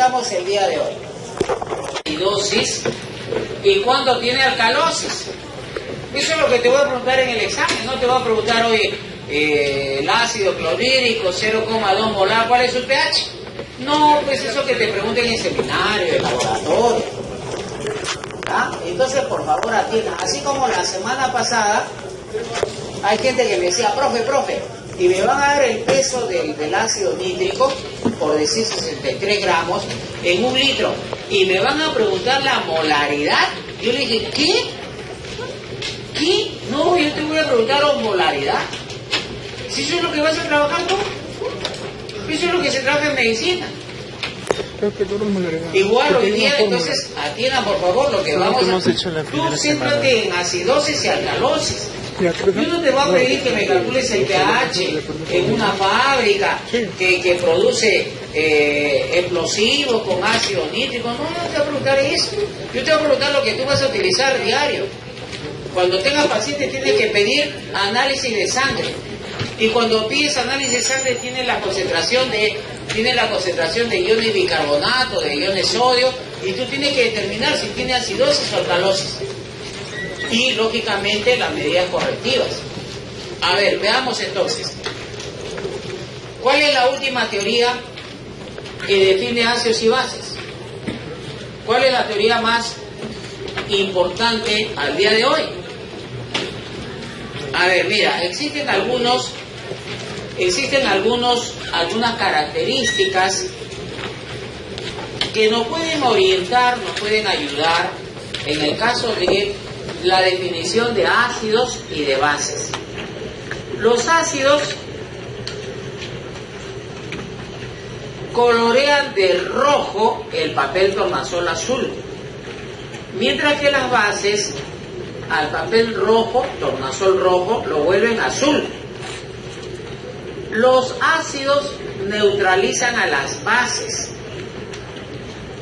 preguntamos el día de hoy. Acidosis y cuando tiene alcalosis. Eso es lo que te voy a preguntar en el examen. No te voy a preguntar hoy el ácido clorhídrico 0,2 molar, ¿cuál es su pH? No, pues eso que te pregunten en seminario, en laboratorio. ¿Ah? Entonces, por favor, atiendan. Así como la semana pasada, hay gente que me decía, profe, y me van a dar el peso del ácido nítrico, por decir 63 gramos, en 1 litro, y me van a preguntar la molaridad. Yo le dije, ¿qué? No, yo te voy a preguntar osmolaridad. Si eso es lo que vas a trabajar tú, eso es lo que se trabaja en medicina. Igual hoy día, entonces, atiendan por favor lo que vamos a hacer. Tú céntrate en acidosis y alcalosis. Yo no te voy a pedir que me calcules el pH en una fábrica que produce explosivos con ácido nítrico. No te voy a preguntar eso. Yo te voy a preguntar lo que tú vas a utilizar diario. Cuando tengas pacientes tienes que pedir análisis de sangre. Y cuando pides análisis de sangre tiene la concentración de iones bicarbonato, de iones sodio, y tú tienes que determinar si tiene acidosis o alcalosis. Y lógicamente las medidas correctivas. A ver, veamos entonces. ¿Cuál es la última teoría que define ácidos y bases? ¿Cuál es la teoría más importante al día de hoy? A ver, mira, existen algunas características que nos pueden orientar, nos pueden ayudar en el caso de la definición de ácidos y de bases. Los ácidos colorean de rojo el papel tornasol azul, mientras que las bases al papel rojo, tornasol rojo, lo vuelven azul. Los ácidos neutralizan a las bases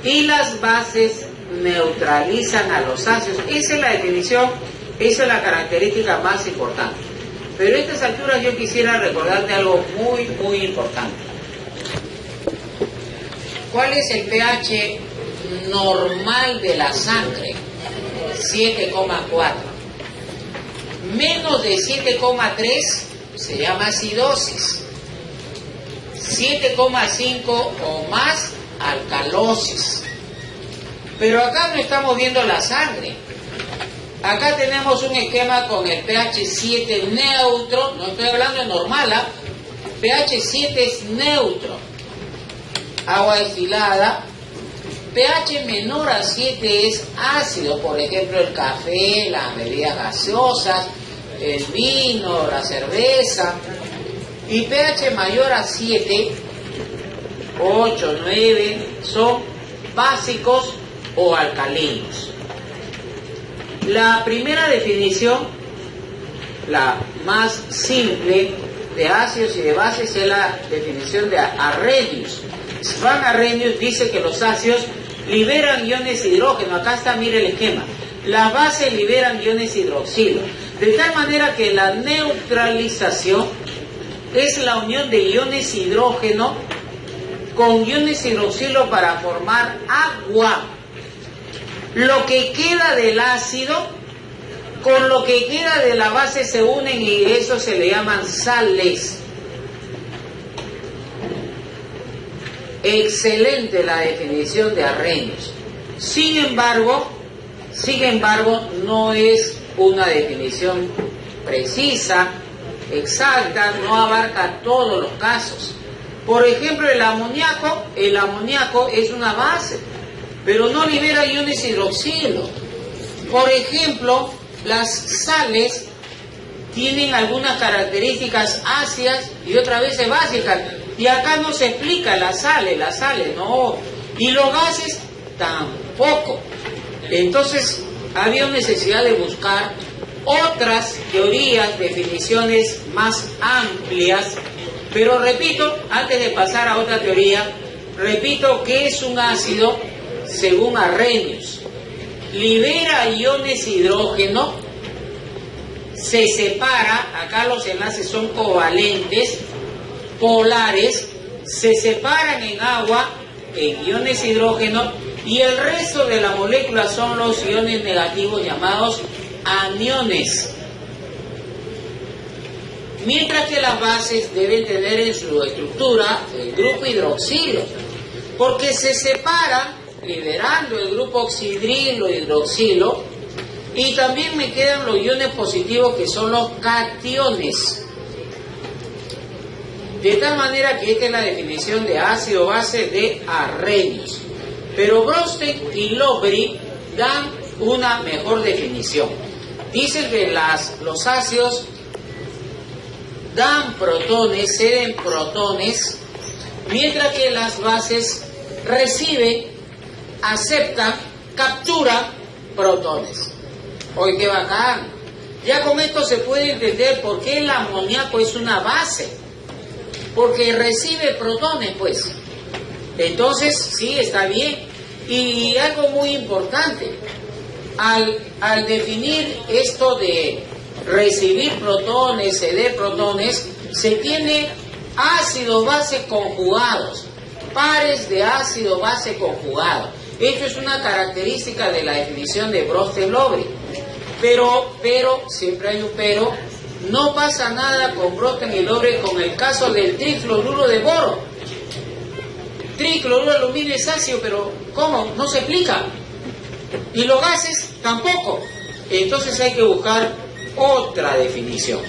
y las bases neutralizan a los ácidos. Esa es la definición, esa es la característica más importante. Pero a estas alturas yo quisiera recordarte algo muy importante. ¿Cuál es el pH normal de la sangre? 7,4. Menos de 7,3 se llama acidosis. 7,5 o más, alcalosis. Pero acá no estamos viendo la sangre. Acá tenemos un esquema con el pH 7 neutro. No estoy hablando de normal, ¿eh? pH 7 es neutro. Agua destilada. pH menor a 7 es ácido, por ejemplo el café, las bebidas gaseosas, el vino, la cerveza. Y pH mayor a 7, 8, 9 son básicos o alcalinos. La primera definición, la más simple de ácidos y de bases, es la definición de Arrhenius. Van Arrhenius dice que los ácidos liberan iones de hidrógeno. Acá está, mire el esquema. Las bases liberan iones hidroxilo. De tal manera que la neutralización es la unión de iones hidrógeno con iones hidroxilo para formar agua. Lo que queda del ácido con lo que queda de la base se unen y eso se le llaman sales. Excelente la definición de Arrhenius. Sin embargo, no es una definición precisa, exacta, no abarca todos los casos. Por ejemplo, el amoníaco es una base, pero no libera iones hidroxilo. Por ejemplo, las sales tienen algunas características ácidas y otras veces básicas. Y acá no se explica las sales no. Y los gases tampoco. Entonces, había necesidad de buscar otras teorías, definiciones más amplias. Pero repito, antes de pasar a otra teoría, repito que es un ácido según Arrhenius. Libera iones hidrógeno, se separa, acá los enlaces son covalentes, polares, se separan en agua en iones hidrógeno y el resto de la molécula son los iones negativos llamados aniones. Mientras que las bases deben tener en su estructura el grupo hidroxilo, porque se separan liberando el grupo oxidrilo hidroxilo y también me quedan los iones positivos que son los cationes. De tal manera que esta es la definición de ácido base de Arrhenius. Pero Bronsted y Lowry dan una mejor definición. Dicen que los ácidos dan protones, ceden protones, mientras que las bases reciben, aceptan, capturan protones. Oye, qué bacán. Ya con esto se puede entender por qué el amoníaco es una base. Porque recibe protones, pues. Entonces, sí, está bien. Y algo muy importante, al definir esto de recibir protones, ceder protones, se tiene ácidos base conjugados, pares de ácido base conjugado. Esto es una característica de la definición de Bronsted-Lowry. Pero, siempre hay un pero, no pasa nada con Bronsted y Lowry con el caso del tricloruro de boro. Tricloruro de aluminio es ácido, pero ¿cómo? No se explica. Y los gases tampoco. Entonces hay que buscar otra definición.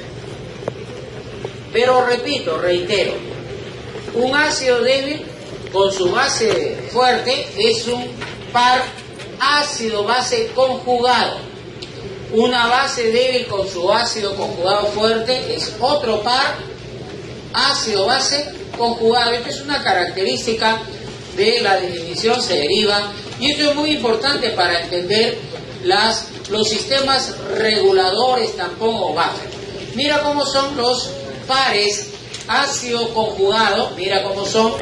Pero repito, reitero, un ácido débil con su base fuerte es un par ácido-base conjugado. Una base débil con su ácido conjugado fuerte es otro par ácido-base conjugado. Esta es una característica de la definición, se deriva, y esto es muy importante para entender los sistemas reguladores tampón o buffer. Mira cómo son los pares ácido conjugado, mira cómo son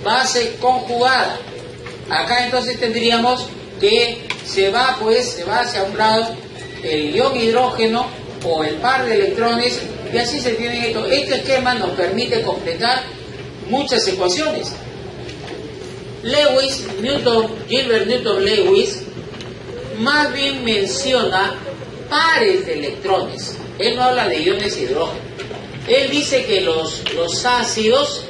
base conjugada. Acá entonces tendríamos que se va hacia un lado el ion hidrógeno o el par de electrones, y así se tiene esto. Este esquema nos permite completar muchas ecuaciones. Gilbert Newton Lewis más bien menciona pares de electrones. Él no habla de iones hidrógeno. Él dice que los ácidos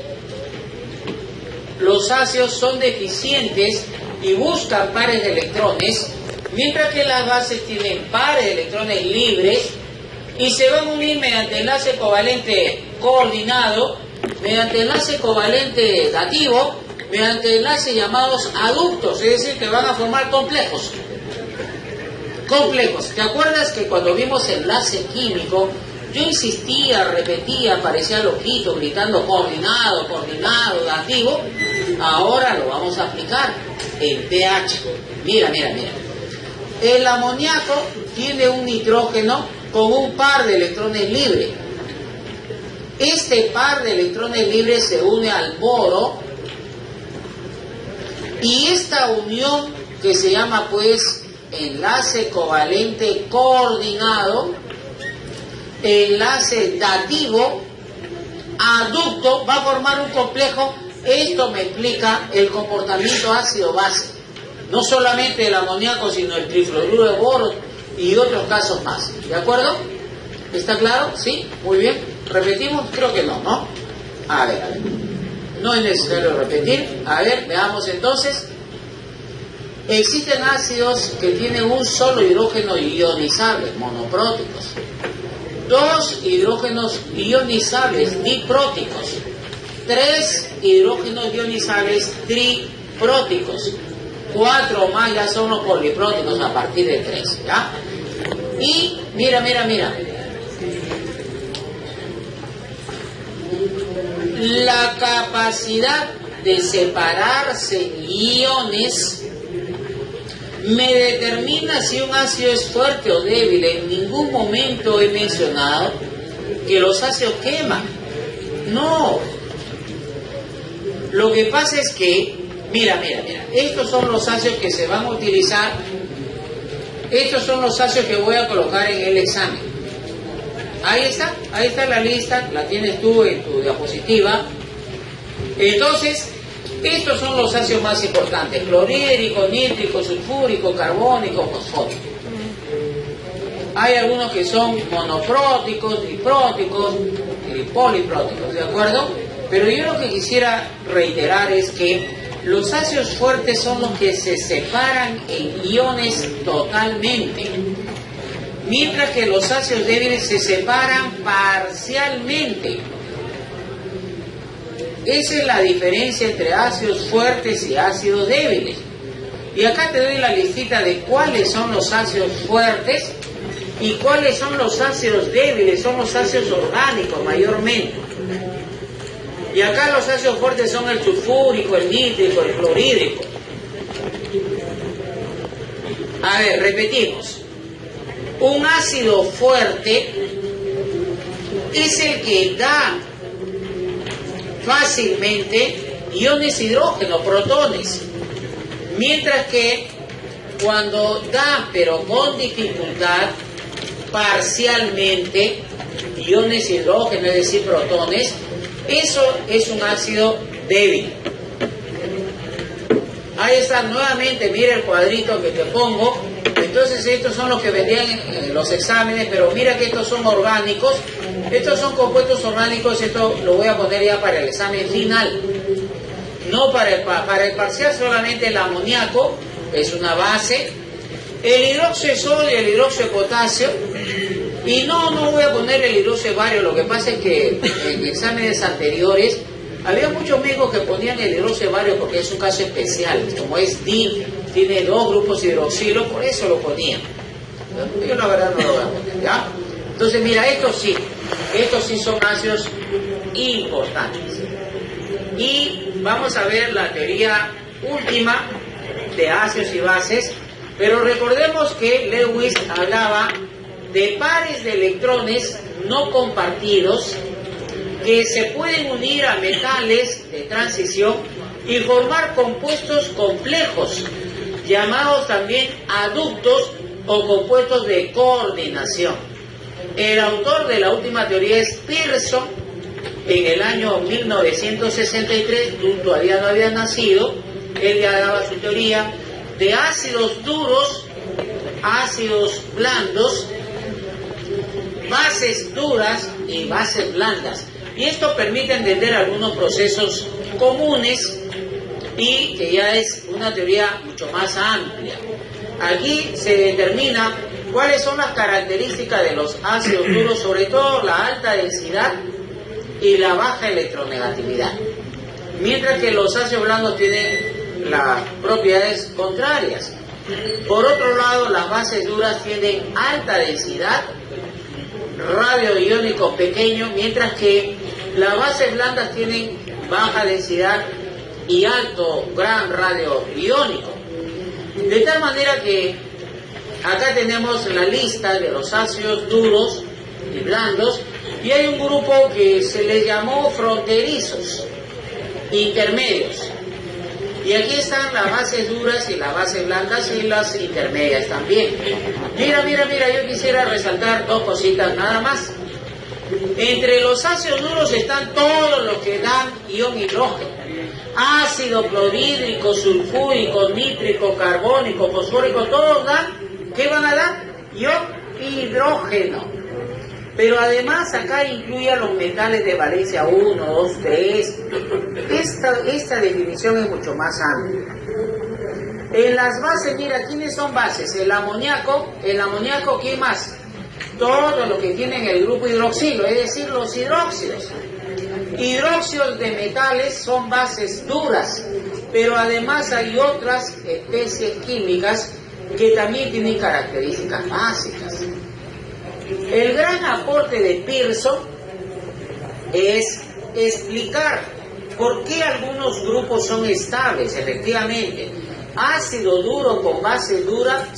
son deficientes y buscan pares de electrones, mientras que las bases tienen pares de electrones libres y se van a unir mediante enlace covalente coordinado, mediante enlace covalente dativo, mediante enlaces llamados aductos, es decir, que van a formar complejos. ¿Te acuerdas que cuando vimos enlace químico, yo insistía, repetía, parecía loquito, gritando coordinado, dativo? Ahora lo vamos a aplicar en pH. Mira. El amoníaco tiene un nitrógeno con un par de electrones libres. Este par de electrones libres se une al boro, y esta unión, que se llama pues enlace covalente coordinado, enlace dativo, aducto, va a formar un complejo. Esto me explica el comportamiento ácido-base, no solamente el amoníaco, sino el trifluoruro de boro y otros casos más. ¿De acuerdo? ¿Está claro? ¿Sí? Muy bien. ¿Repetimos? Creo que no, ¿no? A ver. No es necesario repetir. A ver, veamos entonces. Existen ácidos que tienen un solo hidrógeno ionizable, monopróticos. 2 hidrógenos ionizables, dipróticos. 3 hidrógenos ionizables, tripróticos. 4 más ya son los polipróticos a partir de 3, ¿ya? Y mira. La capacidad de separarse en iones me determina si un ácido es fuerte o débil. En ningún momento he mencionado que los ácidos queman. No. Lo que pasa es que, mira, estos son los ácidos que se van a utilizar. Estos son los ácidos que voy a colocar en el examen. Ahí está la lista, la tienes tú en tu diapositiva. Entonces, Estos son los ácidos más importantes: clorhídrico, nítrico, sulfúrico, carbónico, fosfórico. Hay algunos que son monopróticos, dipróticos y polipróticos, ¿de acuerdo? Pero yo lo que quisiera reiterar es que los ácidos fuertes son los que se separan en iones totalmente, mientras que los ácidos débiles se separan parcialmente. Esa es la diferencia entre ácidos fuertes y ácidos débiles. Y acá te doy la listita de cuáles son los ácidos fuertes y cuáles son los ácidos débiles. Son los ácidos orgánicos mayormente. Y acá los ácidos fuertes son el sulfúrico, el nítrico, el clorhídrico. A ver, repetimos. Un ácido fuerte es el que da fácilmente iones hidrógeno, protones, mientras que cuando da, pero con dificultad, parcialmente iones hidrógeno, es decir, protones, eso es un ácido débil. Ahí está nuevamente, mira el cuadrito que te pongo. Entonces estos son los que vendían en los exámenes, pero mira que estos son orgánicos. Estos son compuestos orgánicos. Esto lo voy a poner ya para el examen final, no para el parcial. Solamente el amoníaco es una base, el hidróxido de sodio y el hidróxido de potasio. Y no voy a poner el hidróxido de bario. Lo que pasa es que en exámenes anteriores había muchos médicos que ponían el hidróxido de bario porque es un caso especial. Como es DIN, tiene 2 grupos hidroxilo, por eso lo ponían. Yo la verdad no lo voy a poner, ¿ya? Entonces mira, estos sí son ácidos importantes. Y vamos a ver la teoría última de ácidos y bases. Pero recordemos que Lewis hablaba de pares de electrones no compartidos que se pueden unir a metales de transición y formar compuestos complejos, llamados también aductos o compuestos de coordinación. El autor de la última teoría es Pearson. En el año 1963, tú todavía no habías nacido, él ya daba su teoría de ácidos duros, ácidos blandos, bases duras y bases blandas. Y esto permite entender algunos procesos comunes y que ya es una teoría mucho más amplia. Aquí se determina cuáles son las características de los ácidos duros, sobre todo la alta densidad y la baja electronegatividad, mientras que los ácidos blandos tienen las propiedades contrarias. Por otro lado, las bases duras tienen alta densidad, radio iónico pequeño, mientras que las bases blandas tienen baja densidad y gran radio iónico. De tal manera que acá tenemos la lista de los ácidos duros y blandos, y hay un grupo que se les llamó fronterizos, intermedios. Y aquí están las bases duras y las bases blandas y las intermedias también. Mira, yo quisiera resaltar 2 cositas nada más. Entre los ácidos duros están todos los que dan ion hidrógeno. Ácido clorhídrico, sulfúrico, nítrico, carbónico, fosfórico, todos dan, ¿qué van a dar? Ion hidrógeno. Pero además acá incluye a los metales de valencia 1, 2, 3. Esta definición es mucho más amplia. En las bases, mira, ¿quiénes son bases? El amoníaco, ¿quién más? Todo lo que tienen el grupo hidroxilo, es decir, los hidróxidos. Hidróxidos de metales son bases duras, pero además hay otras especies químicas que también tienen características básicas. El gran aporte de Pearson es explicar por qué algunos grupos son estables. Efectivamente, ácido duro con base dura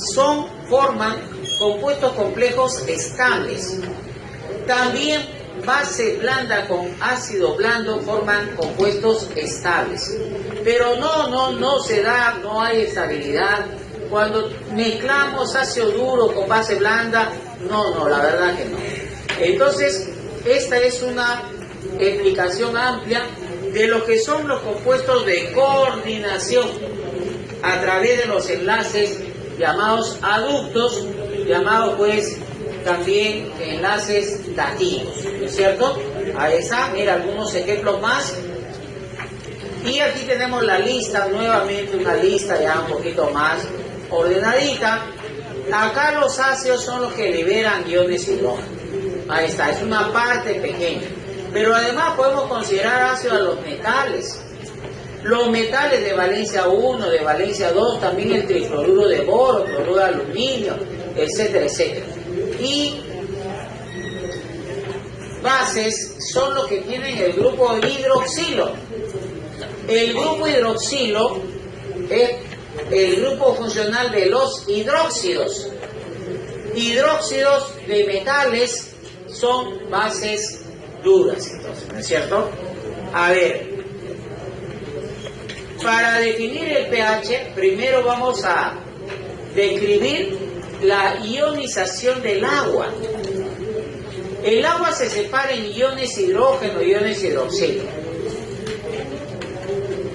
forman compuestos complejos estables. También base blanda con ácido blando forman compuestos estables. Pero no hay estabilidad. Cuando mezclamos ácido duro con base blanda, no, la verdad que no. Entonces, esta es una explicación amplia de lo que son los compuestos de coordinación a través de los enlaces llamados aductos, llamados pues también enlaces dativos, ¿no es cierto? Ahí está, mira algunos ejemplos más. Y aquí tenemos la lista, nuevamente una lista ya un poquito más ordenadita. Acá los ácidos son los que liberan iones hidrógeno. Ahí está, es una parte pequeña. Pero además podemos considerar ácidos a los metales. Los metales de valencia 1, de valencia 2, también el trifluoruro de boro, cloruro de aluminio, etcétera, etcétera. Y bases son los que tienen el grupo hidroxilo. El grupo hidroxilo es el grupo funcional de los hidróxidos. Hidróxidos de metales son bases duras, entonces, ¿no es cierto? A ver, para definir el pH, primero vamos a describir la ionización del agua. El agua se separa en iones hidrógeno y iones hidroxilo.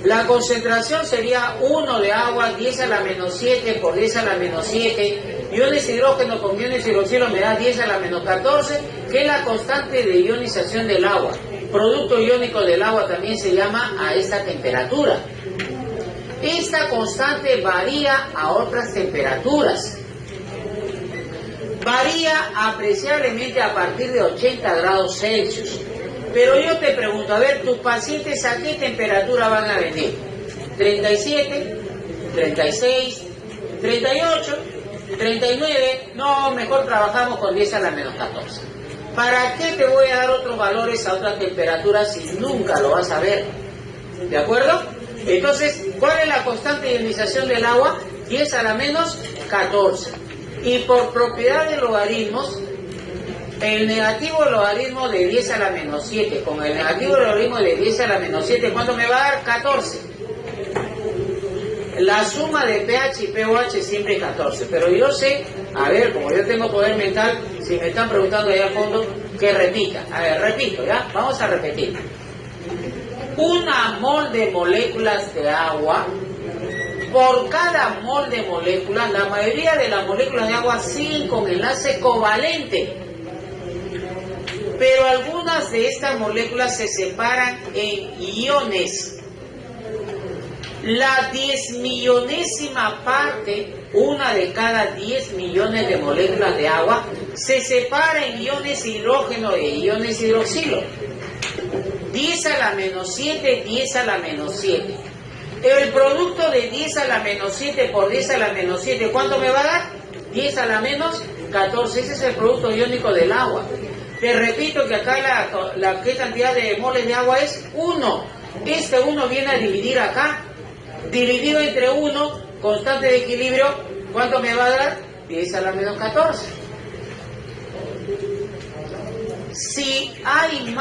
La concentración sería 1 de agua, 10 a la menos 7 por 10 a la menos 7. Iones hidrógeno con iones hidroxilo me da 10 a la menos 14, que es la constante de ionización del agua. Producto iónico del agua también se llama a esta temperatura. Esta constante varía a otras temperaturas. Varía apreciablemente a partir de 80 grados Celsius. Pero yo te pregunto, a ver, ¿tus pacientes a qué temperatura van a venir? ¿37? ¿36? ¿38? ¿39? No, mejor trabajamos con 10 a la menos 14. ¿Para qué te voy a dar otros valores a otras temperaturas si nunca lo vas a ver? ¿De acuerdo? Entonces, ¿cuál es la constante de ionización del agua? 10 a la menos 14. Y por propiedad de logaritmos, el negativo logaritmo de 10 a la menos 7 con el negativo logaritmo de 10 a la menos 7, ¿cuánto me va a dar? 14. La suma de pH y pOH siempre es 14. Pero yo sé, a ver, como yo tengo poder mental, si me están preguntando ahí a fondo, que repita. A ver, repito, ¿ya? Vamos a repetir. Una mol de moléculas de agua, por cada mol de moléculas, la mayoría de las moléculas de agua siguen con enlace covalente. Pero algunas de estas moléculas se separan en iones. La 10.000.000ª parte, una de cada 10 millones de moléculas de agua, se separa en iones hidrógeno e iones hidroxilo. 10 a la menos 7, 10 a la menos 7. El producto de 10 a la menos 7 por 10 a la menos 7, ¿cuánto me va a dar? 10 a la menos 14. Ese es el producto iónico del agua. Te repito que acá ¿qué cantidad de moles de agua es? 1. Este 1 viene a dividir acá. Dividido entre 1, constante de equilibrio, ¿cuánto me va a dar? 10 a la menos 14. Si hay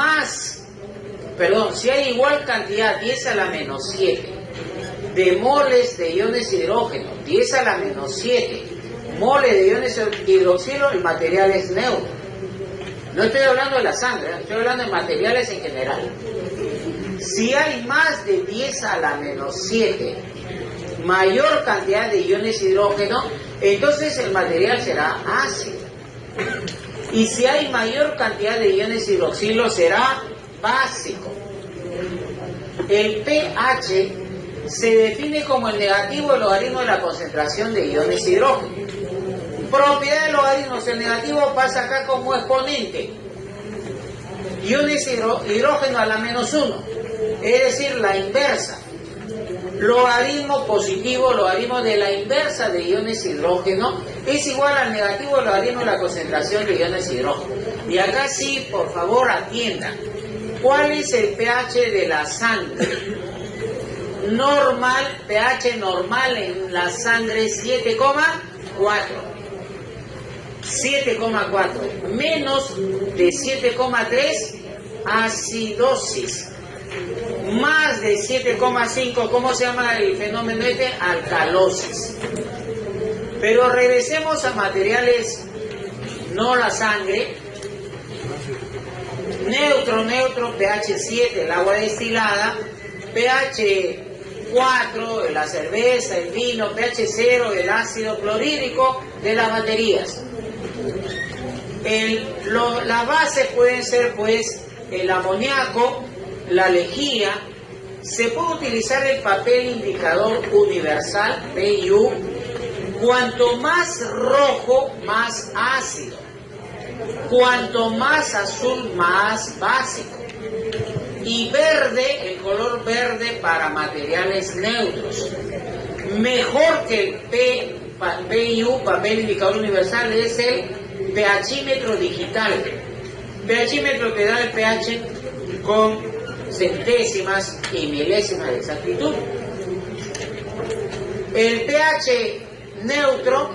si hay igual cantidad, 10 a la menos 7, de moles de iones hidrógeno, 10 a la menos 7, moles de iones hidroxilo, el material es neutro. No estoy hablando de la sangre, estoy hablando de materiales en general. Si hay más de 10 a la menos 7, mayor cantidad de iones hidrógeno, entonces el material será ácido. Y si hay mayor cantidad de iones hidroxilo, será básico. El pH se define como el negativo del logaritmo de la concentración de iones hidrógeno. Propiedad de logaritmos, el negativo pasa acá como exponente. Iones hidrógeno a la menos 1, es decir, la inversa. Logaritmo positivo, logaritmo de la inversa de iones hidrógeno, es igual al negativo logaritmo de la concentración de iones hidrógeno. Y acá sí, por favor, atiendan. ¿Cuál es el pH de la sangre? Normal, pH normal en la sangre 7,4. 7,4. Menos de 7,3, acidosis. Más de 7,5, ¿cómo se llama el fenómeno este? Alcalosis. Pero regresemos a materiales, no la sangre. neutro, pH 7, el agua destilada, pH 4, la cerveza, el vino, pH 0, el ácido clorhídrico de las baterías. Las bases pueden ser pues el amoníaco, la lejía. Se puede utilizar el papel indicador universal, PIU. Cuanto más rojo, más ácido. Cuanto más azul, más básico. Y verde, el color verde para materiales neutros. Mejor que el PIU, papel indicador universal, es el pHímetro digital. pHímetro que da el pH con centésimas y milésimas de exactitud. El pH neutro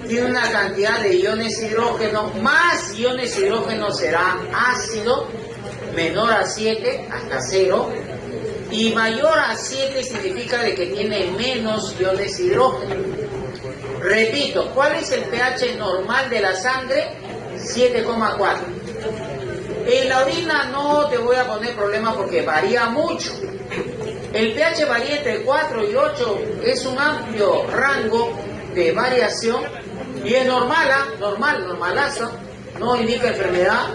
tiene una cantidad de iones hidrógeno, más iones hidrógeno será ácido, menor a 7 hasta 0, y mayor a 7 significa de que tiene menos iones hidrógeno. Repito, ¿cuál es el pH normal de la sangre? 7,4. En la orina no te voy a poner problema porque varía mucho. El pH varía entre 4 y 8, es un amplio rango de variación y es normalazo, no indica enfermedad.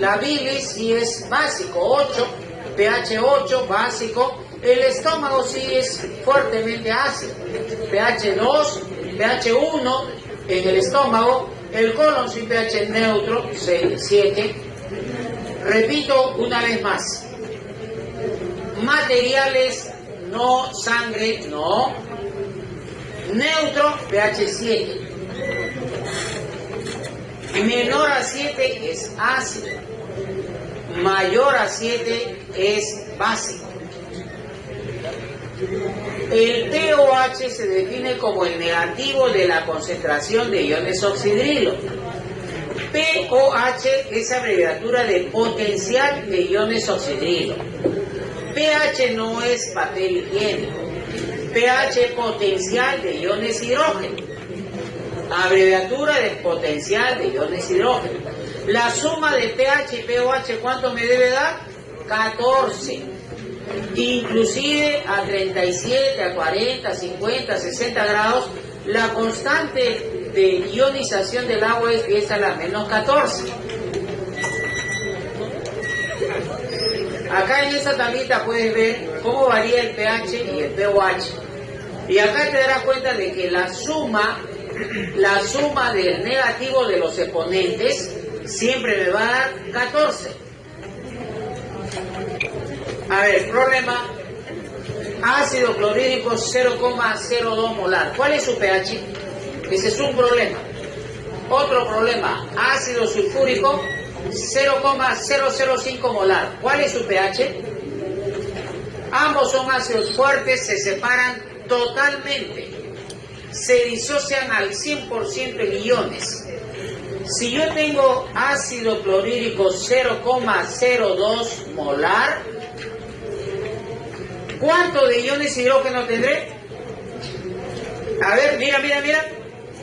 La bilis sí es básico, 8, pH 8, básico. El estómago sí es fuertemente ácido, pH 2, pH 1 en el estómago. El colon sí pH neutro, 7. Repito una vez más, materiales, no sangre, no. Neutro, pH 7. Menor a 7 es ácido. Mayor a 7 es básico. El pOH se define como el negativo de la concentración de iones oxidrilo. pOH es abreviatura de potencial de iones oxidrilo. pH no es papel higiénico. pH potencial de iones hidrógeno. Abreviatura de potencial de iones hidrógeno. La suma de pH y pOH, ¿cuánto me debe dar? 14. Inclusive a 37, a 40, 50, 60 grados, la constante de ionización del agua es a la menos 14. Acá en esta tablita puedes ver cómo varía el pH y el pOH. Y acá te darás cuenta de que la suma del negativo de los exponentes siempre me va a dar 14. A ver, problema, ácido clorhídrico 0,02 molar. ¿Cuál es su pH? Ese es un problema. Otro problema, ácido sulfúrico 0,005 molar. ¿Cuál es su pH? Ambos son ácidos fuertes, se separan totalmente. Se disocian al 100% en iones. Si yo tengo ácido clorhídrico 0,02 molar, ¿cuánto de iones hidrógeno tendré? A ver, mira.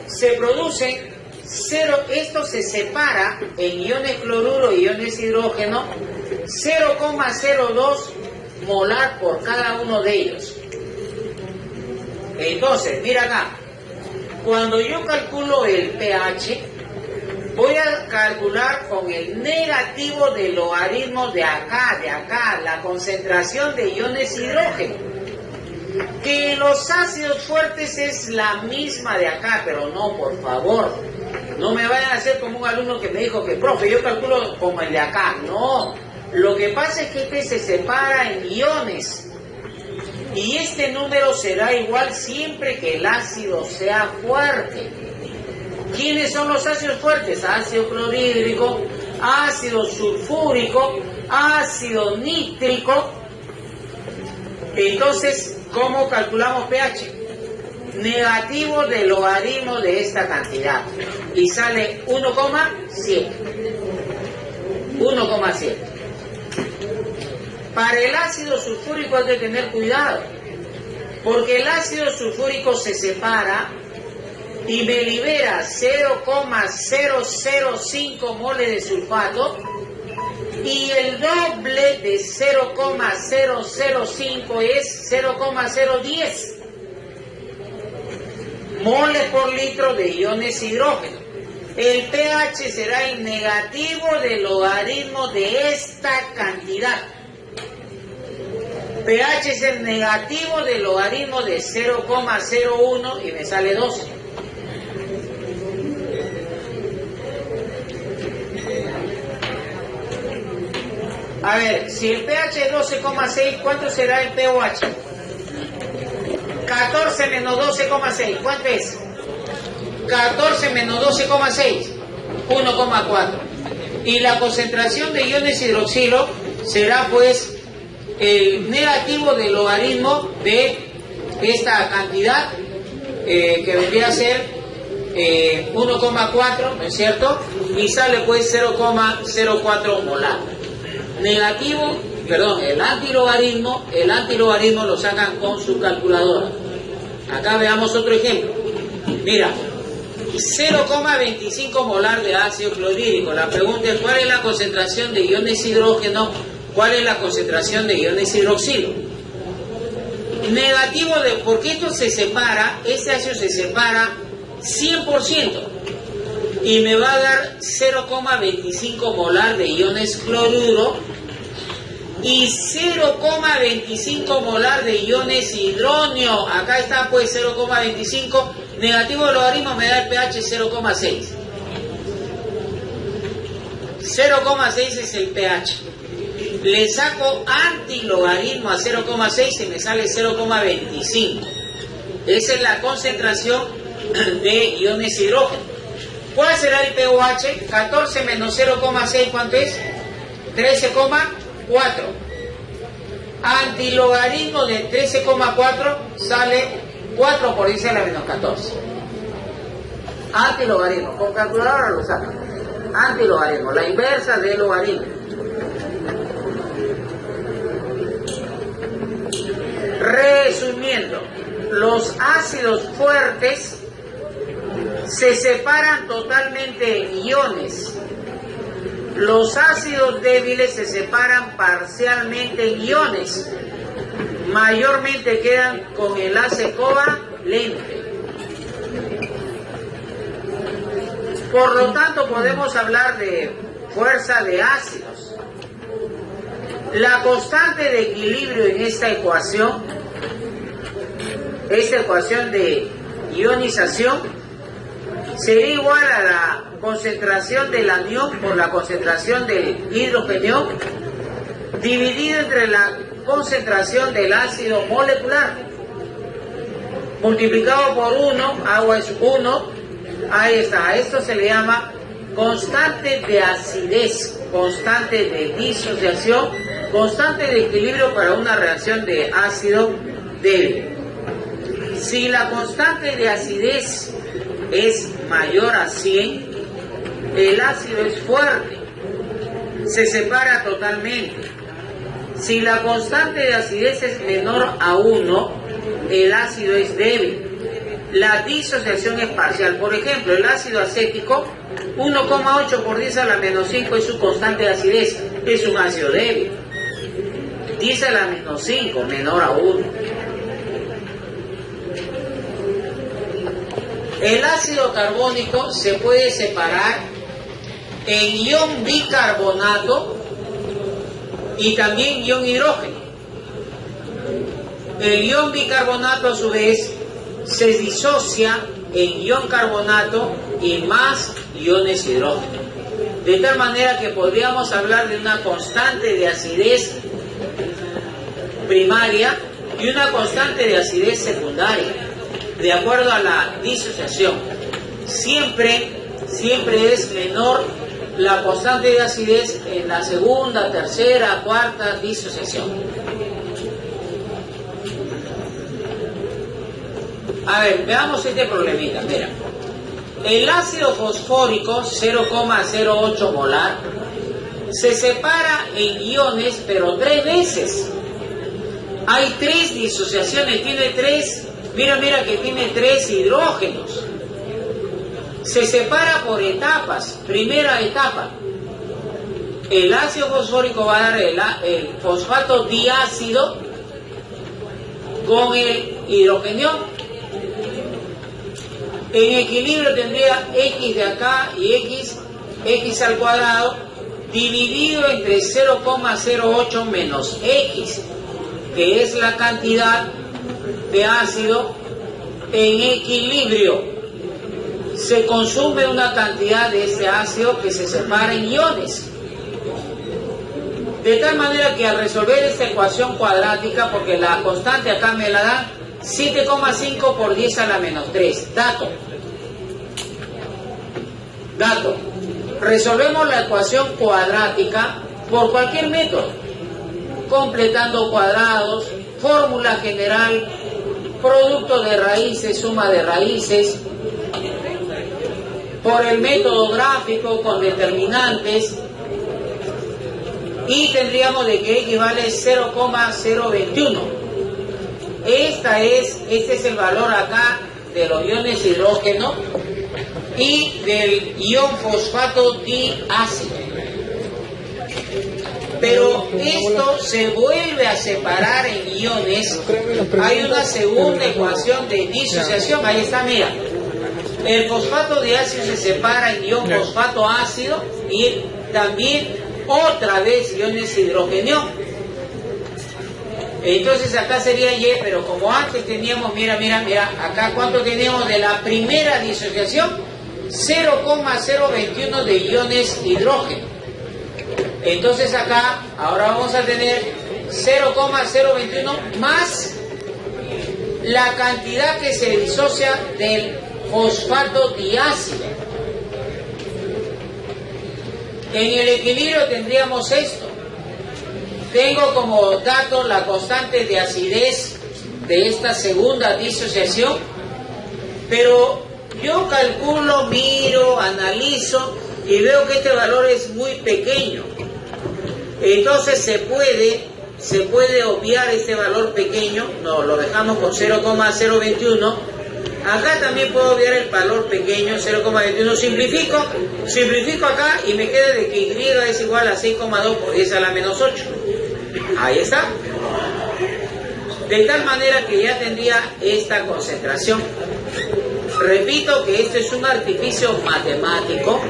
Se producen 0, esto se separa en iones cloruro y iones hidrógeno, 0,02 molar por cada uno de ellos. Entonces, mira acá, cuando yo calculo el pH, voy a calcular con el negativo del logaritmo de acá, la concentración de iones hidrógeno. Que en los ácidos fuertes es la misma de acá, pero no, por favor. No me vayan a hacer como un alumno que me dijo que, profe, yo calculo como el de acá. No, lo que pasa es que este se separa en iones. Y este número será igual siempre que el ácido sea fuerte. ¿Quiénes son los ácidos fuertes? Ácido clorhídrico, ácido sulfúrico, ácido nítrico. Entonces, ¿cómo calculamos pH? Negativo del logaritmo de esta cantidad. Y sale 1,7. 1,7. Para el ácido sulfúrico hay que tener cuidado, porque el ácido sulfúrico se separa y me libera 0,005 moles de sulfato y el doble de 0,005 es 0,010 moles por litro de iones hidrógeno. El pH será el negativo del logaritmo de esta cantidad. pH es el negativo del logaritmo de 0,01 y me sale 12. A ver, si el pH es 12,6, ¿cuánto será el pOH? 14 menos 12,6, ¿cuánto es? 14 menos 12,6, 1,4. Y la concentración de iones hidroxilo será pues el negativo del logaritmo de esta cantidad, que vendría a ser 1,4, ¿no es cierto? Y sale pues 0,04 molar. Negativo, perdón, el antilogaritmo lo sacan con su calculadora. Acá veamos otro ejemplo. Mira, 0,25 molar de ácido clorhídrico. La pregunta es: ¿cuál es la concentración de iones hidrógeno? ¿Cuál es la concentración de iones hidroxilo? Negativo de, porque esto se separa, este ácido se separa 100%. Y me va a dar 0,25 molar de iones cloruro y 0,25 molar de iones hidróneo. Acá está pues 0,25. Negativo del logaritmo me da el pH 0,6. 0,6 es el pH. Le saco antilogaritmo a 0,6 y me sale 0,25. Esa es la concentración de iones hidrógeno. ¿Cuál será el pOH? 14 menos 0,6, ¿cuánto es? 13,4. Antilogaritmo de 13,4 sale 4 por 10 a la menos 14. Antilogaritmo, con calculadora lo sacan. Antilogaritmo, la inversa del logaritmo. Resumiendo, los ácidos fuertes se separan totalmente en iones. Los ácidos débiles se separan parcialmente en iones. Mayormente quedan con enlace covalente. Por lo tanto, podemos hablar de fuerza de ácidos. La constante de equilibrio en esta ecuación de ionización, sería igual a la concentración del anión por la concentración del hidrogenión dividido entre la concentración del ácido molecular multiplicado por 1, agua es 1, ahí está. A esto se le llama constante de acidez, constante de disociación, constante de equilibrio para una reacción de ácido débil. Si la constante de acidez es mayor a 100, el ácido es fuerte, se separa totalmente. Si la constante de acidez es menor a 1, el ácido es débil. La disociación es parcial. Por ejemplo, el ácido acético, 1,8 por 10 a la menos 5 es su constante de acidez, es un ácido débil. 10 a la menos 5, menor a 1. El ácido carbónico se puede separar en ion bicarbonato y también ion hidrógeno. El ion bicarbonato a su vez se disocia en ion carbonato y más iones hidrógeno. De tal manera que podríamos hablar de una constante de acidez primaria y una constante de acidez secundaria, de acuerdo a la disociación. Siempre es menor la constante de acidez en la segunda, tercera, cuarta disociación. A ver, veamos este problemita. Mira, el ácido fosfórico 0,08 molar se separa en iones, pero 3 veces. Hay 3 disociaciones, tiene 3. Mira que tiene 3 hidrógenos. Se separa por etapas. Primera etapa, el ácido fosfórico va a dar el fosfato diácido con el hidrogenio. En equilibrio tendría X de acá y X al cuadrado dividido entre 0,08 menos X, que es la cantidad de ácido en equilibrio. Se consume una cantidad de este ácido que se separa en iones. De tal manera que al resolver esta ecuación cuadrática, porque la constante acá me la dan 7,5 por 10 a la menos 3. Dato. Resolvemos la ecuación cuadrática por cualquier método. Completando cuadrados, fórmula general, producto de raíces, suma de raíces, por el método gráfico con determinantes, y tendríamos de que X vale 0,021. Este es el valor acá de los iones hidrógeno y del ion fosfato diácido. Pero esto se vuelve a separar en iones. Hay una segunda ecuación de disociación. Ahí está, mira. El fosfato diácido se separa en ion fosfato ácido y también otra vez iones hidrogenio. Entonces acá sería Y, pero como antes teníamos, mira, acá ¿cuánto teníamos de la primera disociación? 0,021 de iones hidrógeno. Entonces acá, ahora vamos a tener 0,021 más la cantidad que se disocia del fosfato diácido. En el equilibrio tendríamos esto. Tengo como dato la constante de acidez de esta segunda disociación, pero yo calculo, miro, analizo y veo que este valor es muy pequeño. Entonces se puede obviar este valor pequeño, no, lo dejamos con 0,021. Acá también puedo obviar el valor pequeño, 0,21. Simplifico acá y me queda de que Y es igual a 6,2 por 10 a la menos 8. Ahí está. De tal manera que ya tendría esta concentración. Repito que esto es un artificio matemático,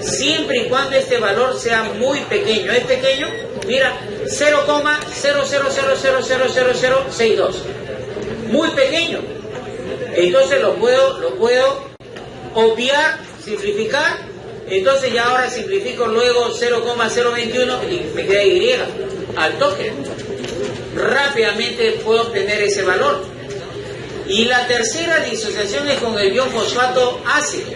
siempre y cuando este valor sea muy pequeño. ¿Es pequeño? Mira, 0,000000062. Muy pequeño. Entonces lo puedo obviar, simplificar. Entonces ya ahora simplifico luego 0,021 y me queda Y al toque. Rápidamente puedo obtener ese valor. Y la tercera disociación es con el ion fosfato ácido,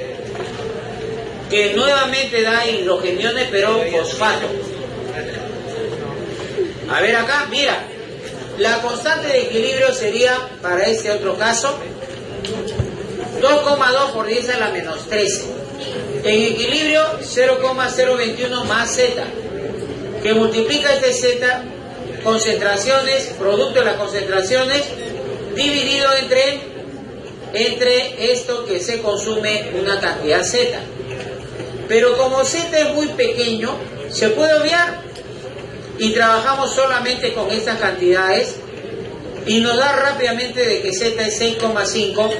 que nuevamente da hidrogeniones pero fosfato. A ver acá, mira, la constante de equilibrio sería para este otro caso 2,2 por 10 a la menos 13. En equilibrio 0,021 más Z, que multiplica este Z, concentraciones, producto de las concentraciones, dividido entre esto que se consume una cantidad Z. Pero como Z es muy pequeño, se puede obviar y trabajamos solamente con estas cantidades y nos da rápidamente de que Z es 6,5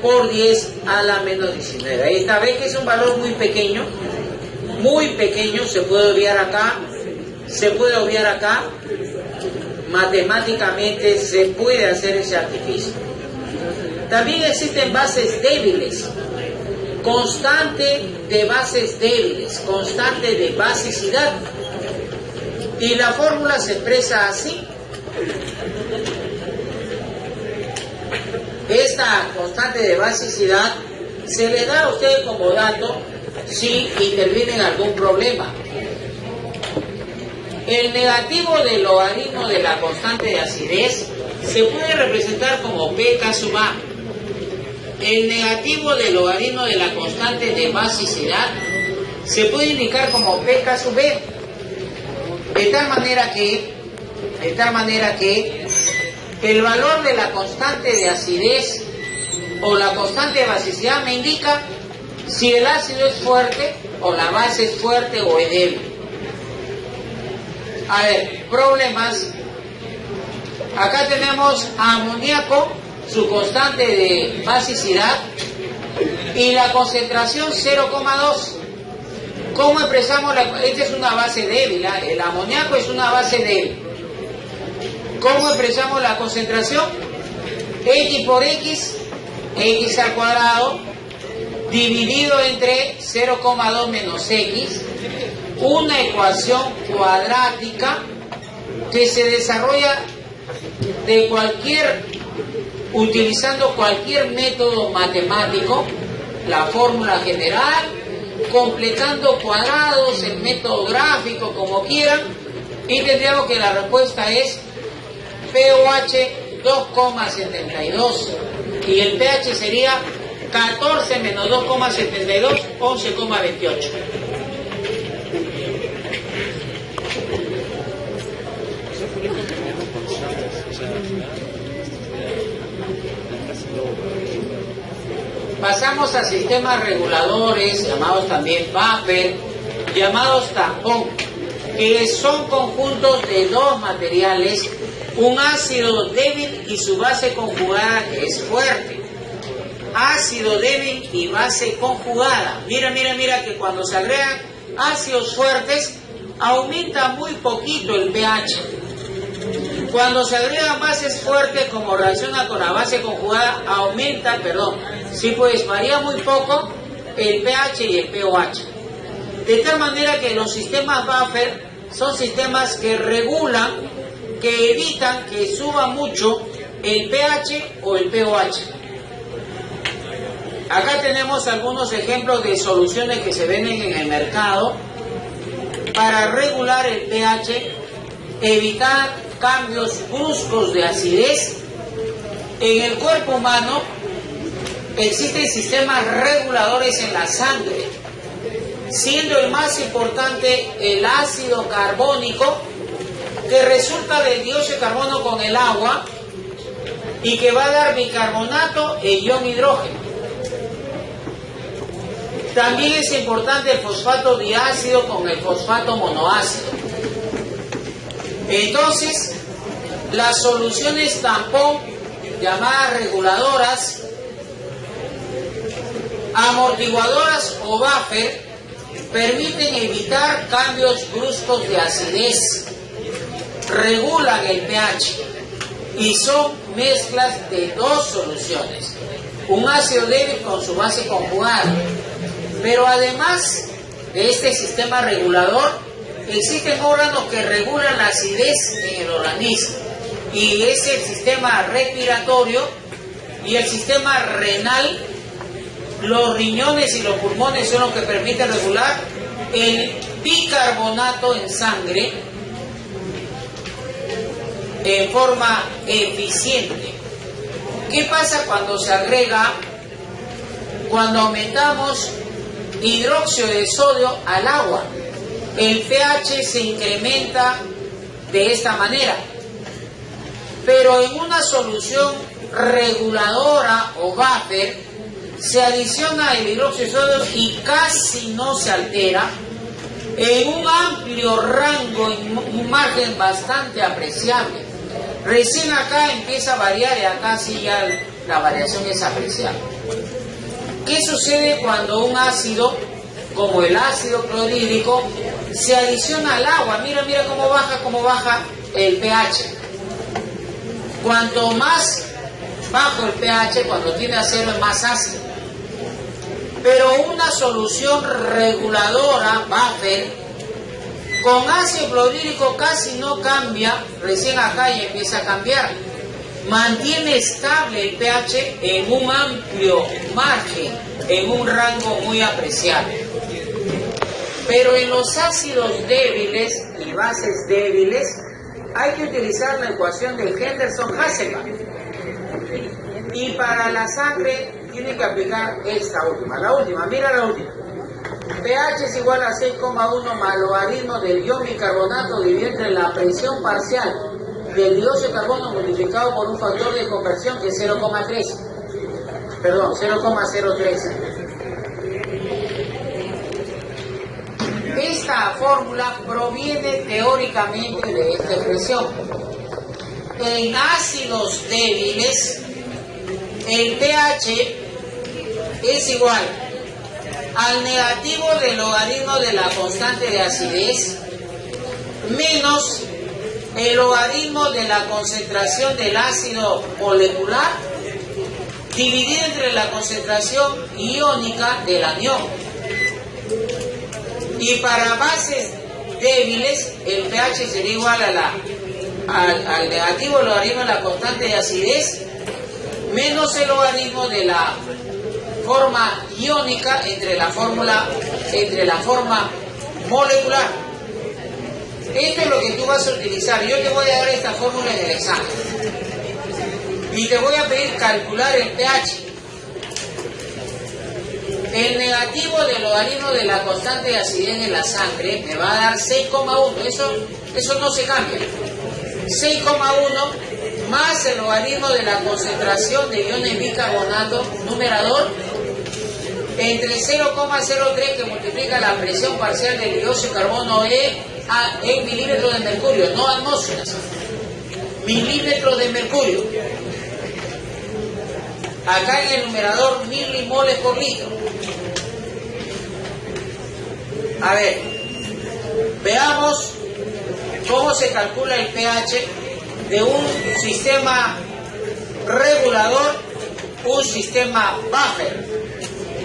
por 10 a la menos 19. Ahí está, ves que es un valor muy pequeño, se puede obviar acá, matemáticamente se puede hacer ese artificio. También existen bases débiles, constante de bases débiles, constante de basicidad, y la fórmula se expresa así. Esta constante de basicidad se le da a usted como dato si interviene en algún problema. El negativo del logaritmo de la constante de acidez se puede representar como pK sub A. El negativo del logaritmo de la constante de basicidad se puede indicar como pK sub B. De tal manera que el valor de la constante de acidez o la constante de basicidad me indica si el ácido es fuerte o la base es fuerte o es débil. A ver, problemas. Acá tenemos amoníaco, su constante de basicidad, y la concentración 0,2. ¿Cómo expresamos esta es una base débil, ¿eh? El amoníaco es una base débil. ¿Cómo expresamos la concentración? X por X, X al cuadrado, dividido entre 0,2 menos X, una ecuación cuadrática que se desarrolla utilizando cualquier método matemático, la fórmula general, completando cuadrados, el método gráfico, como quieran, y tendríamos que la respuesta es pOH 2,72 y el pH sería 14 menos 2,72, 11,28. Pasamos a sistemas reguladores, llamados también buffer, llamados tampón, que son conjuntos de dos materiales, un ácido débil y su base conjugada que es fuerte. Ácido débil y base conjugada. Mira que cuando se agregan ácidos fuertes, aumenta muy poquito el pH. Cuando se agregan bases fuertes, como reacciona con la base conjugada, varía muy poco el pH y el pOH. De tal manera que los sistemas buffer son sistemas que regulan, que evitan que suba mucho el pH o el pOH. Acá tenemos algunos ejemplos de soluciones que se venden en el mercado para regular el pH, evitar cambios bruscos de acidez. En el cuerpo humano existen sistemas reguladores en la sangre, siendo el más importante el ácido carbónico, que resulta del dióxido de carbono con el agua y que va a dar bicarbonato e ion hidrógeno. También es importante el fosfato diácido con el fosfato monoácido. Entonces, las soluciones tampón, llamadas reguladoras, amortiguadoras o buffer, permiten evitar cambios bruscos de acidez, regulan el pH y son mezclas de dos soluciones, un ácido débil con su base conjugada. Pero además de este sistema regulador, existen órganos que regulan la acidez en el organismo, y es el sistema respiratorio y el sistema renal. Los riñones y los pulmones son los que permiten regular el bicarbonato en sangre en forma eficiente. ¿Qué pasa cuando se agrega, cuando aumentamos hidróxido de sodio al agua? El pH se incrementa de esta manera, pero en una solución reguladora o buffer se adiciona el hidróxido de sodio y casi no se altera, en un amplio rango, en un margen bastante apreciable. Recién acá empieza a variar y acá sí ya la variación es apreciable. ¿Qué sucede cuando un ácido, como el ácido clorhídrico, se adiciona al agua? Mira cómo baja el pH. Cuanto más bajo el pH, cuando tiende a ser más ácido. Pero una solución reguladora, buffer, con ácido clorhídrico casi no cambia, recién acá ya empieza a cambiar. Mantiene estable el pH en un amplio margen, en un rango muy apreciable. Pero en los ácidos débiles y bases débiles hay que utilizar la ecuación de Henderson-Hasselbalch. Y para la sangre tiene que aplicar esta última, mira la última. pH es igual a 6,1 más logaritmo del ion bicarbonato dividido entre la presión parcial del dióxido de carbono multiplicado por un factor de conversión que es 0,03. esta fórmula proviene teóricamente de esta expresión. En ácidos débiles, el pH es igual al negativo del logaritmo de la constante de acidez menos el logaritmo de la concentración del ácido molecular dividido entre la concentración iónica del anión. Y para bases débiles, el pH sería igual al negativo logaritmo de la constante de acidez menos el logaritmo de la forma iónica entre la forma molecular. Esto es lo que tú vas a utilizar. Yo te voy a dar esta fórmula en el examen y te voy a pedir calcular el pH. El negativo del logaritmo de la constante de acidez en la sangre me va a dar 6,1. Eso no se cambia. 6,1 más el logaritmo de la concentración de iones bicarbonato numerador entre 0,03 que multiplica la presión parcial del dióxido de carbono en milímetros de mercurio, no atmósferas, milímetros de mercurio. Acá en el numerador milimoles por litro. A ver, veamos cómo se calcula el pH de un sistema regulador, un sistema buffer,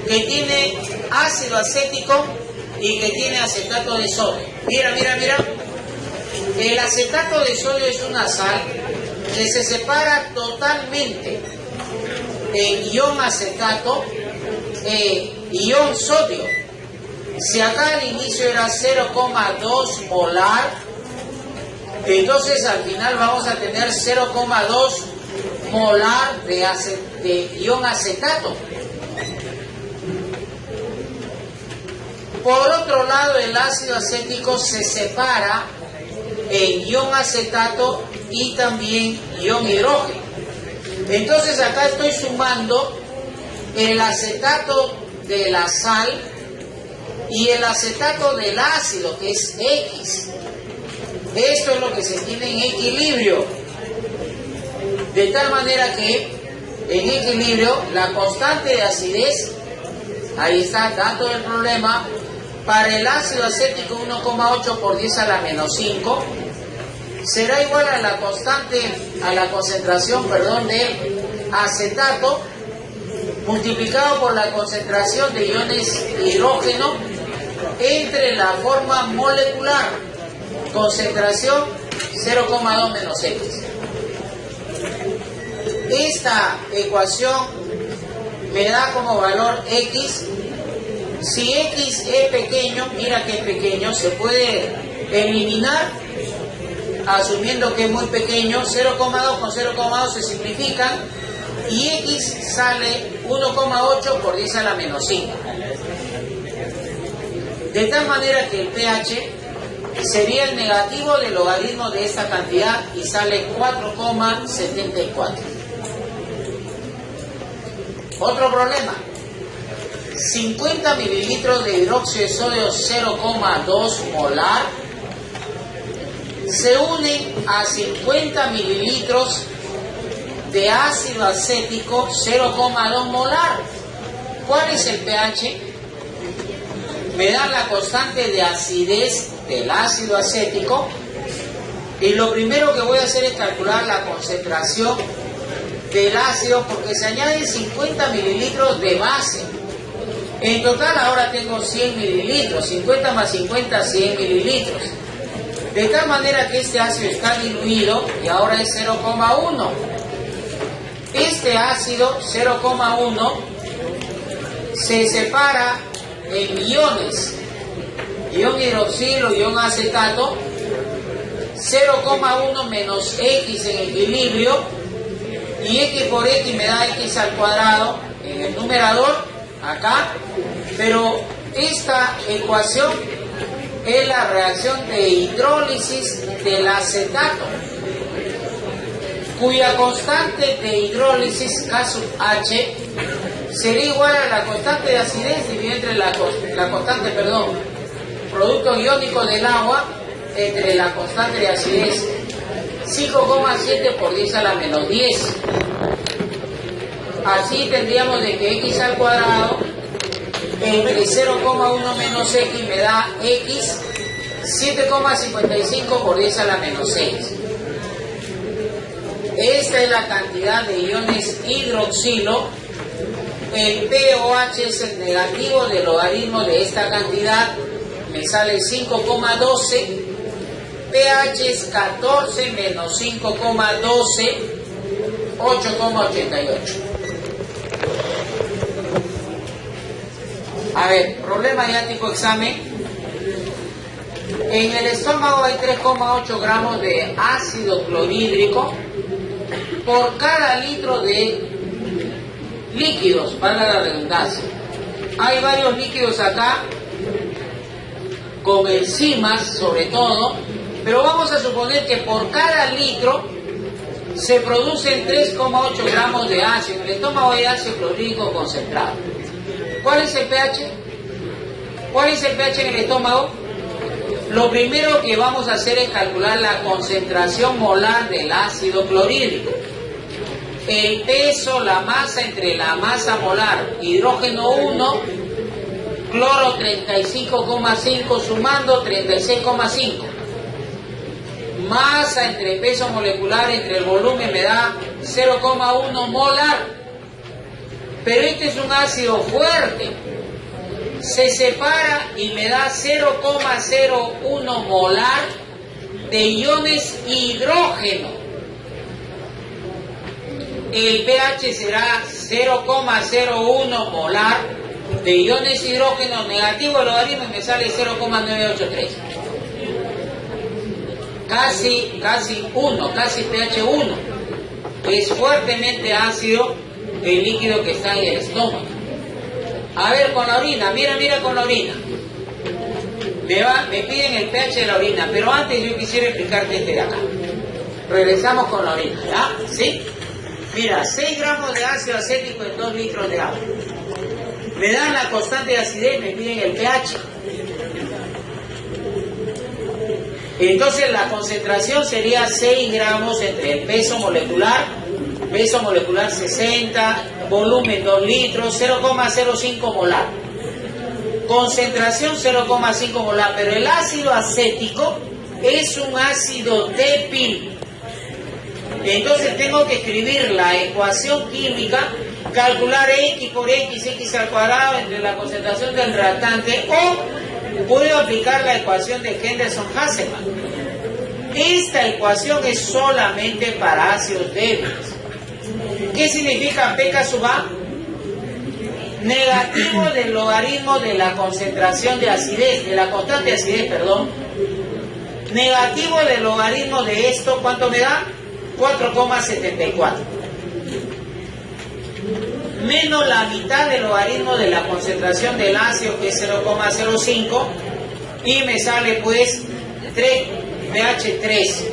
que tiene ácido acético y que tiene acetato de sodio. Mira. El acetato de sodio es una sal que se separa totalmente en ion acetato e ion sodio. Si acá al inicio era 0,2 molar, entonces al final vamos a tener 0,2 molar de ion acetato. Por otro lado, el ácido acético se separa en ion acetato y también ion hidrógeno. Entonces acá estoy sumando el acetato de la sal y el acetato del ácido, que es X. Esto es lo que se tiene en equilibrio. De tal manera que en equilibrio la constante de acidez, ahí está, dato del problema, para el ácido acético 1,8 por 10 a la menos 5 será igual a la concentración del acetato multiplicado por la concentración de iones hidrógeno entre la forma molecular, concentración 0,2 menos X. Esta ecuación me da como valor X. Si X es pequeño, mira que es pequeño, se puede eliminar asumiendo que es muy pequeño. 0,2 con 0,2 se simplifican y X sale 1,8 por 10 a la menos 5. De tal manera que el pH sería el negativo del logaritmo de esta cantidad y sale 4,74. Otro problema. 50 mililitros de hidróxido de sodio 0,2 molar se unen a 50 mililitros de ácido acético 0,2 molar. ¿Cuál es el pH? Me da la constante de acidez del ácido acético y lo primero que voy a hacer es calcular la concentración del ácido porque se añaden 50 mililitros de base. En total ahora tengo 100 mililitros, 50 más 50, 100 mililitros. De tal manera que este ácido está diluido y ahora es 0,1. Este ácido 0,1 se separa en iones, ion hidroxilo, ion acetato, 0,1 menos X en equilibrio y X por X me da X al cuadrado en el numerador acá, pero esta ecuación es la reacción de hidrólisis del acetato, cuya constante de hidrólisis K sub H sería igual a la constante de acidez dividida entre la constante productos iónicos del agua entre la constante de acidez. 5,7 por 10 a la menos 10. Así tendríamos de que x al cuadrado entre 0,1 menos x me da x 7,55 por 10 a la menos 6. Esta es la cantidad de iones hidroxilo. El pOH es el negativo del logaritmo de esta cantidad, me sale 5,12. pH es 14 menos 5,12, 8,88. A ver, problema ya tipo examen. En el estómago hay 3,8 gramos de ácido clorhídrico por cada litro de líquidos, valga la redundancia. Hay varios líquidos acá, con enzimas sobre todo, pero vamos a suponer que por cada litro se producen 3,8 gramos de ácido. En el estómago hay ácido clorhídrico concentrado. ¿Cuál es el pH? ¿Cuál es el pH en el estómago? Lo primero que vamos a hacer es calcular la concentración molar del ácido clorhídrico. El peso, la masa entre la masa molar, hidrógeno 1, cloro 35,5, sumando 36,5. Masa entre peso molecular entre el volumen me da 0,1 molar. Pero este es un ácido fuerte. Se separa y me da 0,01 molar de iones hidrógeno. El pH será 0,01 molar de iones hidrógeno negativo el logaritmo y me sale 0,983. Casi 1, casi pH 1. Es fuertemente ácido el líquido que está en el estómago. A ver, con la orina, mira con la orina. Me piden el pH de la orina, pero antes yo quisiera explicarte este de acá. Regresamos con la orina, ¿ya? ¿Sí? Mira, 6 gramos de ácido acético en 2 litros de agua. Me dan la constante de acidez, me piden el pH. Entonces la concentración sería 6 gramos entre el peso molecular 60, volumen 2 litros, 0,05 molar. Concentración 0,5 molar, pero el ácido acético es un ácido débil. Entonces tengo que escribir la ecuación química, calcular x por x al cuadrado entre la concentración del reactante, o puedo aplicar la ecuación de Henderson-Hasselbalch. Esta ecuación es solamente para ácidos débiles. ¿Qué significa pK sub A? Negativo del logaritmo de la concentración de acidez, de la constante de acidez, perdón. Negativo del logaritmo de esto, ¿cuánto me da? 4,74. Menos la mitad del logaritmo de la concentración del ácido, que es 0,05, y me sale pues 3, pH 3.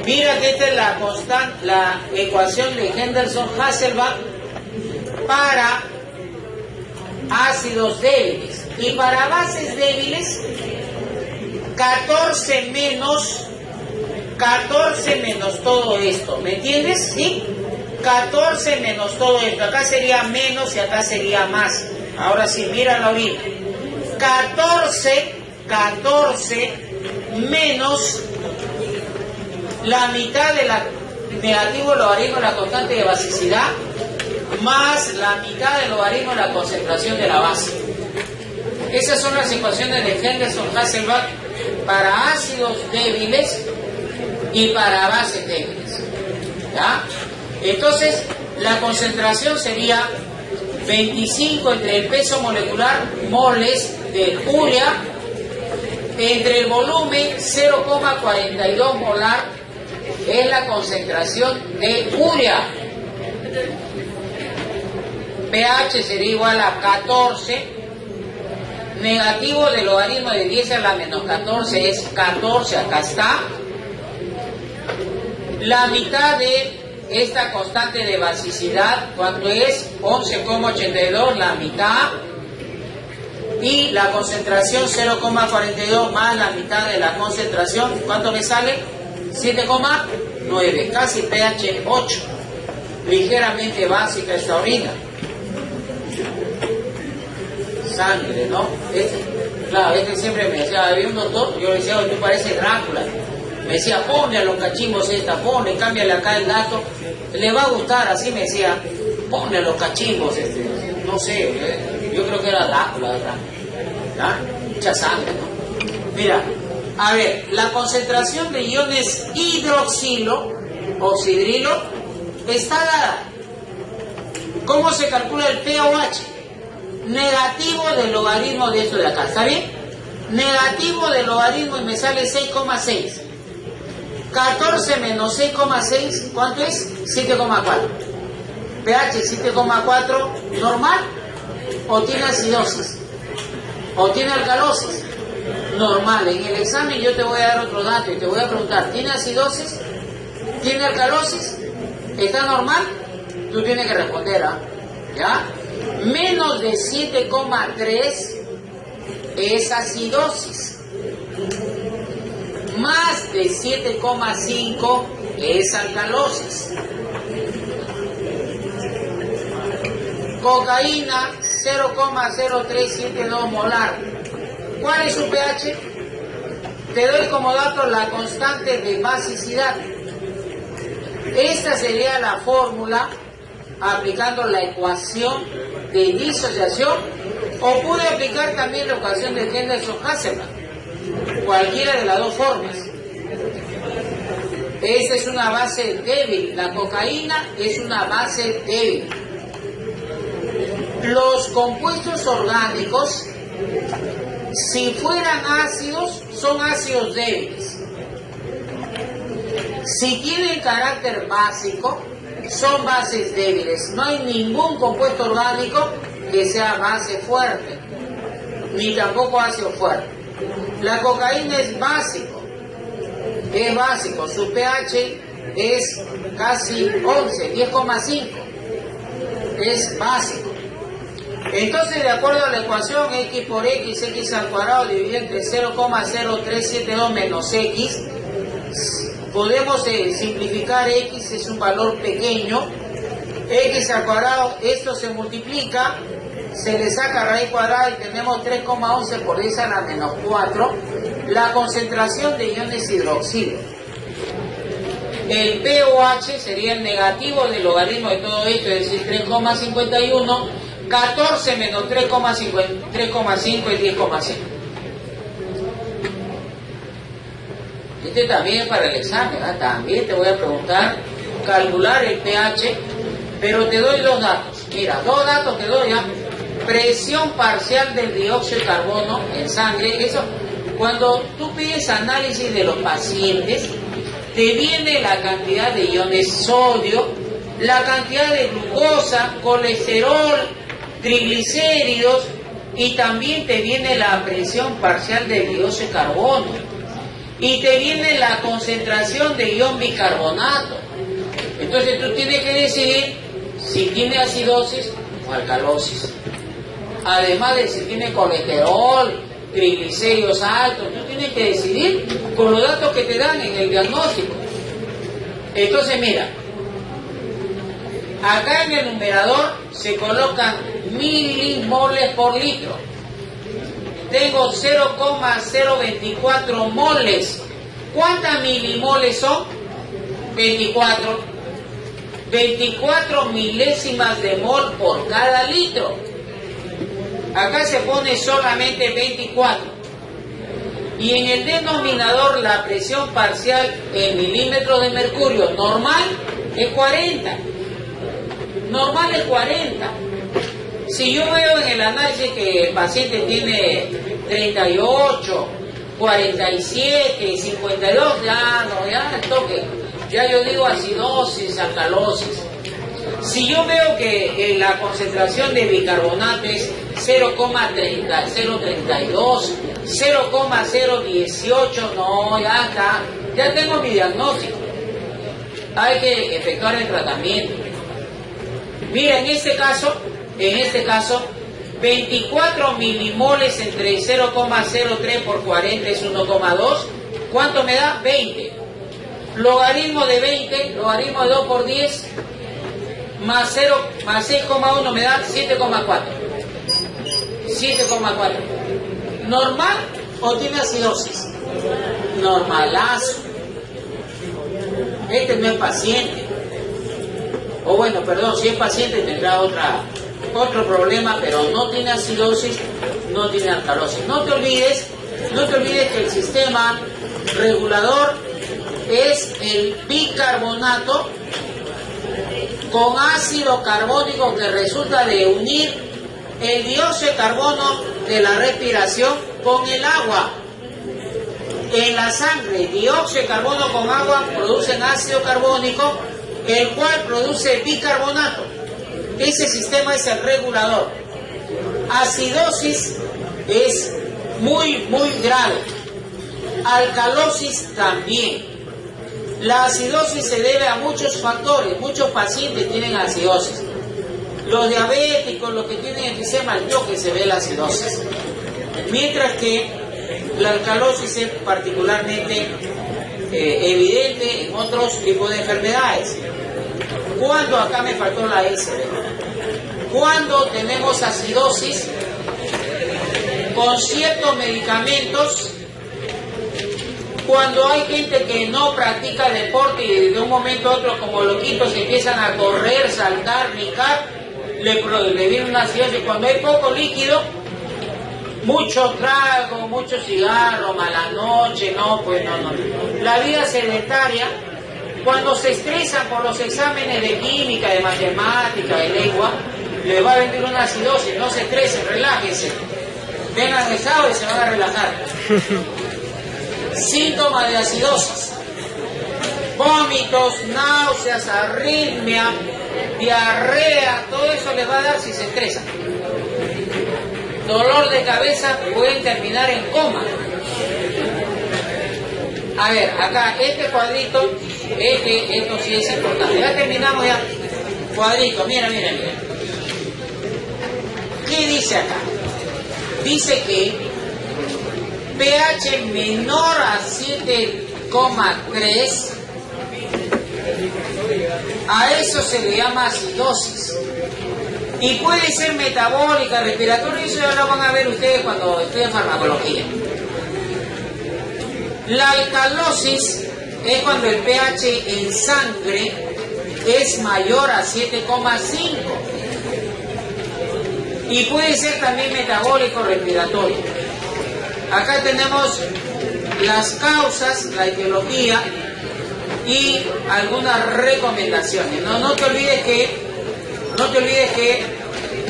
Mira que esta es la ecuación de Henderson-Hasselbalch para ácidos débiles. Y para bases débiles, 14 menos todo esto. ¿Me entiendes? ¿Sí? 14 menos todo esto. Acá sería menos y acá sería más. Ahora sí, mira la orina. 14 menos la mitad de la negativo logaritmo de la constante de basicidad más la mitad del logaritmo de la concentración de la base. Esas son las ecuaciones de Henderson-Hasselbalch para ácidos débiles y para bases débiles. ¿Ya? Entonces, la concentración sería 25 entre el peso molecular, moles de urea, entre el volumen 0,42 molar, es la concentración de urea. pH sería igual a 14, negativo del logaritmo de 10 a la menos 14 es 14, acá está. La mitad de esta constante de basicidad, ¿cuánto es? 11,82, la mitad. y la concentración 0,42 más la mitad de la concentración, ¿cuánto me sale? 7,9, casi pH 8, ligeramente básica esta orina. Sangre, ¿no? Claro, siempre me decía, había un doctor, yo le decía, oye, tú pareces Drácula. Me decía, ponle a los cachimbos esta, ponle, cámbiale acá el dato, le va a gustar, así me decía, ponle a los cachimbos no sé, yo creo que era Drácula, ¿verdad? ¿Ah? Mucha sangre, ¿no? Mira, a ver, la concentración de iones hidroxilo, oxidrilo, está dada. ¿Cómo se calcula el pOH? Negativo del logaritmo de esto de acá, ¿está bien? Negativo del logaritmo y me sale 6,6. 14 menos 6,6, ¿cuánto es? 7,4. pH 7,4, ¿normal? ¿O tiene acidosis? ¿O tiene alcalosis? Normal. En el examen yo te voy a dar otro dato y te voy a preguntar, ¿tiene acidosis? ¿Tiene alcalosis? ¿Está normal? Tú tienes que responder, ¿ah? ¿Ya? Menos de 7,3 es acidosis. Más de 7,5 es alcalosis. Cocaína 0,0372 molar. ¿Cuál es su pH? Te doy como dato la constante de basicidad. Esta sería la fórmula aplicando la ecuación de disociación, o pude aplicar también la ecuación de Henderson-Hasselbalch, cualquiera de las dos formas. Esta es una base débil, la cocaína es una base débil. Los compuestos orgánicos, si fueran ácidos, son ácidos débiles. Si tienen carácter básico, son bases débiles. No hay ningún compuesto orgánico que sea base fuerte, ni tampoco ácido fuerte. La cocaína es básico, su pH es casi 11, 10,5, es básico. Entonces, de acuerdo a la ecuación x por x al cuadrado dividido entre 0,0372 menos x, podemos simplificar x, es un valor pequeño, x al cuadrado, esto se multiplica, se le saca raíz cuadrada y tenemos 3,11 por 10 a la menos 4, la concentración de iones hidroxilo. El pOH sería el negativo del logaritmo de todo esto, es decir, 3,51, 14 menos 3,5 es 10,5. Este también para el examen, ¿verdad? También te voy a preguntar, calcular el pH, pero te doy dos datos. Mira, dos datos te doy, ¿ya? Presión parcial del dióxido de carbono en sangre. Eso, cuando tú pides análisis de los pacientes, te viene la cantidad de iones sodio, la cantidad de glucosa, colesterol, triglicéridos, y también te viene la presión parcial del dióxido de carbono. Y te viene la concentración de ion bicarbonato. Entonces tú tienes que decidir si tiene acidosis o alcalosis. Además de si tiene colesterol, triglicéridos altos, tú tienes que decidir con los datos que te dan en el diagnóstico. Entonces mira, acá en el numerador se colocan milimoles por litro. Tengo 0,024 moles. ¿Cuántas milimoles son? 24. 24 milésimas de mol por cada litro. Acá se pone solamente 24. Y en el denominador la presión parcial en milímetros de mercurio normal es 40. Normal es 40. Si yo veo en el análisis que el paciente tiene 38, 47, 52, ya toque. Ya yo digo acidosis, alcalosis. Si yo veo que la concentración de bicarbonato es 0,32, 0,018, no, ya está. Ya tengo mi diagnóstico. Hay que efectuar el tratamiento. Mira, en este caso, 24 milimoles entre 0,03 por 40 es 1,2. ¿Cuánto me da? 20. Logaritmo de 20, logaritmo de 2 por 10, más 6,1 me da 7,4. 7,4. ¿Normal o tiene acidosis? Normalazo. Este no es paciente. O bueno, perdón, si es paciente tendrá otro problema, pero no tiene acidosis, no tiene alcalosis. No te olvides que el sistema regulador es el bicarbonato con ácido carbónico que resulta de unir el dióxido de carbono de la respiración con el agua. En la sangre, dióxido de carbono con agua producen ácido carbónico, el cual produce bicarbonato. Ese sistema es el regulador. Acidosis es muy grave. Alcalosis también. La acidosis se debe a muchos factores. Muchos pacientes tienen acidosis. Los diabéticos, los que tienen enfisema al choque, se ve la acidosis. Mientras que la alcalosis es particularmente evidente en otros tipos de enfermedades. ¿Cuándo? Acá me faltó la S. Cuando tenemos acidosis con ciertos medicamentos, cuando hay gente que no practica deporte y de un momento a otro como loquitos empiezan a correr, saltar, brincar, le viene una acidosis. Cuando hay poco líquido, mucho trago, mucho cigarro, mala noche, no. La vida sedentaria, cuando se estresan por los exámenes de química, de matemática, de lengua, les va a venir una acidosis. No se estresen, relájense. Vengan el sábado y se van a relajar. Síntomas de acidosis: vómitos, náuseas, arritmia, diarrea, todo eso les va a dar si se estresan. Dolor de cabeza, pueden terminar en coma. A ver, acá este cuadrito, esto sí es importante. Ya terminamos ya. Cuadrito, mira. ¿Qué dice acá? Dice que pH menor a 7,3, a eso se le llama acidosis. Y puede ser metabólica, respiratoria, eso ya lo van a ver ustedes cuando estudien farmacología. La alcalosis es cuando el pH en sangre es mayor a 7,5. Y puede ser también metabólico, respiratorio. Acá tenemos las causas, la etiología y algunas recomendaciones. No te olvides que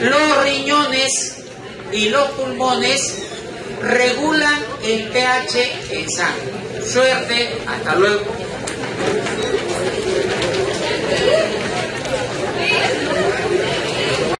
los riñones y los pulmones regulan el pH en sangre. Suerte, hasta luego.